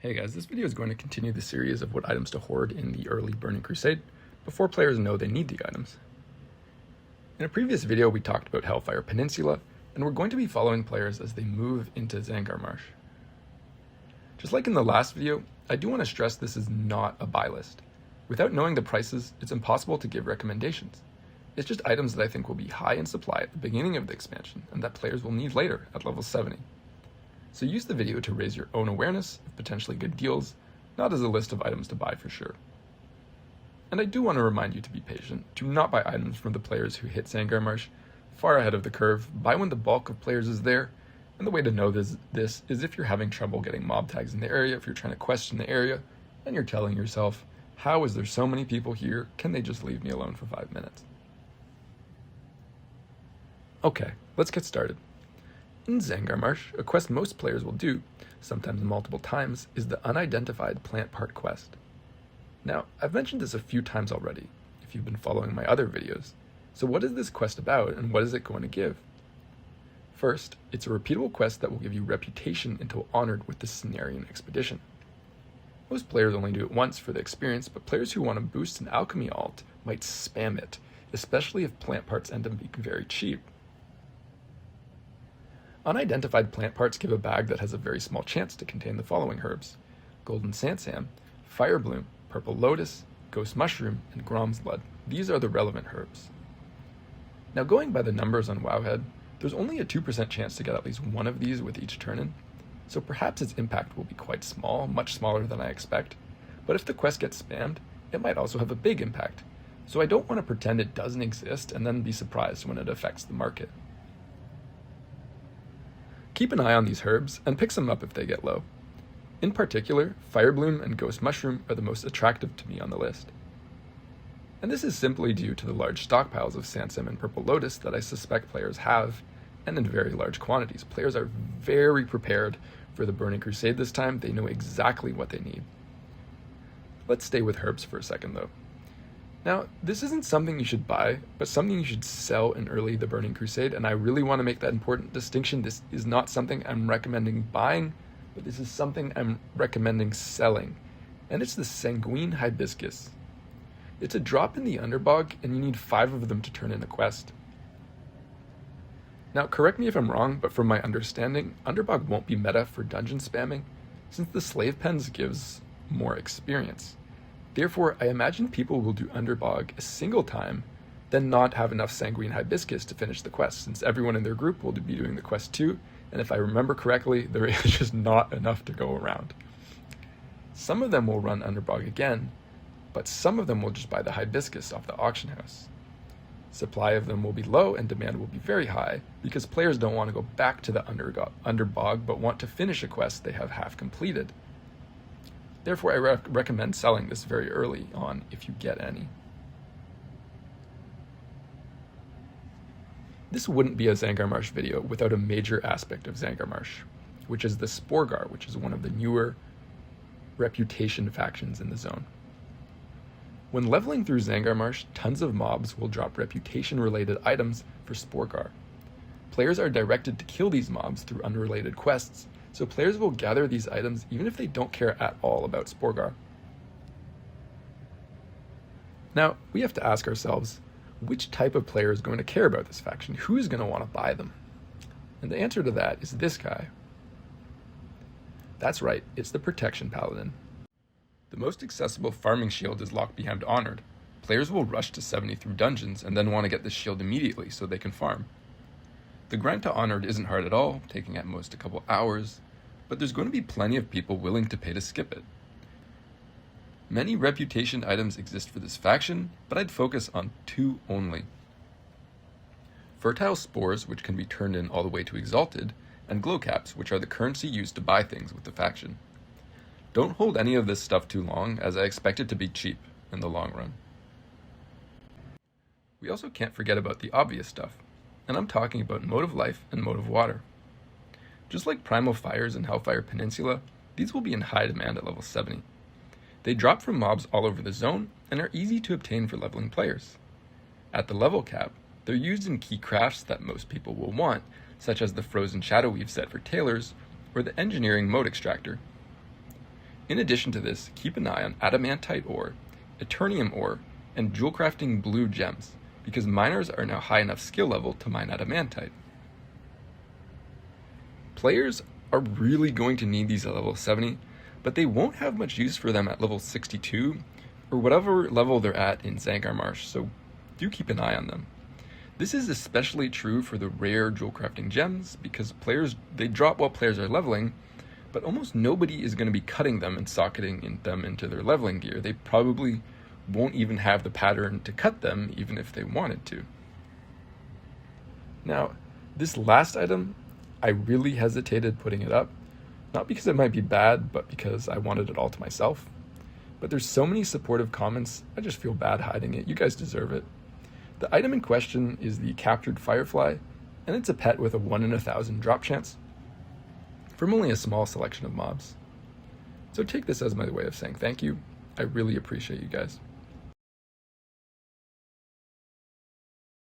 Hey guys, this video is going to continue the series of what items to hoard in the early Burning Crusade before players know they need the items. In a previous video we talked about Hellfire Peninsula, and we're going to be following players as they move into Zangarmarsh. Just like in the last video, I do want to stress this is not a buy list. Without knowing the prices, it's impossible to give recommendations. It's just items that I think will be high in supply at the beginning of the expansion and that players will need later at level 70. So use the video to raise your own awareness of potentially good deals, not as a list of items to buy for sure. And I do want to remind you to be patient. Do not buy items from the players who hit Zangarmarsh far ahead of the curve. Buy when the bulk of players is there. And the way to know this is if you're having trouble getting mob tags in the area, if you're trying to question the area, and you're telling yourself, how is there so many people here? Can they just leave me alone for 5 minutes? Okay, let's get started. In Zangarmarsh, a quest most players will do, sometimes multiple times, is the unidentified plant part quest. Now, I've mentioned this a few times already, if you've been following my other videos. So what is this quest about, and what is it going to give? First, it's a repeatable quest that will give you reputation until honored with the Cenarian expedition. Most players only do it once for the experience, but players who want to boost an alchemy alt might spam it, especially if plant parts end up being very cheap. Unidentified plant parts give a bag that has a very small chance to contain the following herbs: golden sansam, fire bloom, purple lotus, ghost mushroom, and grom's blood. These are the relevant herbs. Now, going by the numbers on Wowhead, there's only a 2% chance to get at least one of these with each turn-in, so perhaps its impact will be quite small, much smaller than I expect. But if the quest gets spammed, it might also have a big impact, so I don't want to pretend it doesn't exist and then be surprised when it affects the market. Keep an eye on these herbs and pick some up if they get low. In particular, fire bloom and ghost mushroom are the most attractive to me on the list. And this is simply due to the large stockpiles of sansam and purple lotus that I suspect players have, and in very large quantities. Players are very prepared for the Burning Crusade this time. They know exactly what they need. Let's stay with herbs for a second though. Now, this isn't something you should buy, but something you should sell in early the Burning Crusade, and I really want to make that important distinction. This is not something I'm recommending buying, but this is something I'm recommending selling, and it's the sanguine hibiscus. It's a drop in the underbog, and you need 5 of them to turn in a quest. Now, correct me if I'm wrong, but from my understanding, underbog won't be meta for dungeon spamming, since the slave pens gives more experience. Therefore, I imagine people will do underbog a single time, then not have enough sanguine hibiscus to finish the quest, since everyone in their group will be doing the quest too, and if I remember correctly, there is just not enough to go around. Some of them will run underbog again, but some of them will just buy the hibiscus off the auction house. Supply of them will be low and demand will be very high, because players don't want to go back to the underbog, but want to finish a quest they have half completed. Therefore, I recommend selling this very early on if you get any. This wouldn't be a Zangarmarsh video without a major aspect of Zangarmarsh, which is the Sporeggar, which is one of the newer reputation factions in the zone. When leveling through Zangarmarsh, tons of mobs will drop reputation-related items for Sporeggar. Players are directed to kill these mobs through unrelated quests, so players will gather these items even if they don't care at all about Sporeggar. Now, we have to ask ourselves, which type of player is going to care about this faction? Who is going to want to buy them? And the answer to that is this guy. That's right, it's the Protection Paladin. The most accessible farming shield is locked behind Honored. Players will rush to 70 through dungeons and then want to get this shield immediately so they can farm. The grind to Honored isn't hard at all, taking at most a couple hours, but there's going to be plenty of people willing to pay to skip it. Many reputation items exist for this faction, but I'd focus on 2 only. Fertile spores, which can be turned in all the way to Exalted, and glow caps, which are the currency used to buy things with the faction. Don't hold any of this stuff too long, as I expect it to be cheap in the long run. We also can't forget about the obvious stuff, and I'm talking about Mode of Life and Mode of Water. Just like Primal Fires and Hellfire Peninsula, these will be in high demand at level 70. They drop from mobs all over the zone and are easy to obtain for leveling players. At the level cap, they're used in key crafts that most people will want, such as the Frozen Shadow Weave set for tailors, or the Engineering Mode Extractor. In addition to this, keep an eye on adamantite ore, eternium ore, and jewel crafting blue gems, because miners are now high enough skill level to mine adamantite. Players are really going to need these at level 70, but they won't have much use for them at level 62, or whatever level they're at in Zangarmarsh, so do keep an eye on them. This is especially true for the rare jewel crafting gems, because they drop while players are leveling, but almost nobody is going to be cutting them and socketing them into their leveling gear. They probably won't even have the pattern to cut them, even if they wanted to. Now, this last item, I really hesitated putting it up, not because it might be bad, but because I wanted it all to myself. But there's so many supportive comments, I just feel bad hiding it. You guys deserve it. The item in question is the captured firefly, and it's a pet with a 1 in 1,000 drop chance from only a small selection of mobs. So take this as my way of saying thank you. I really appreciate you guys.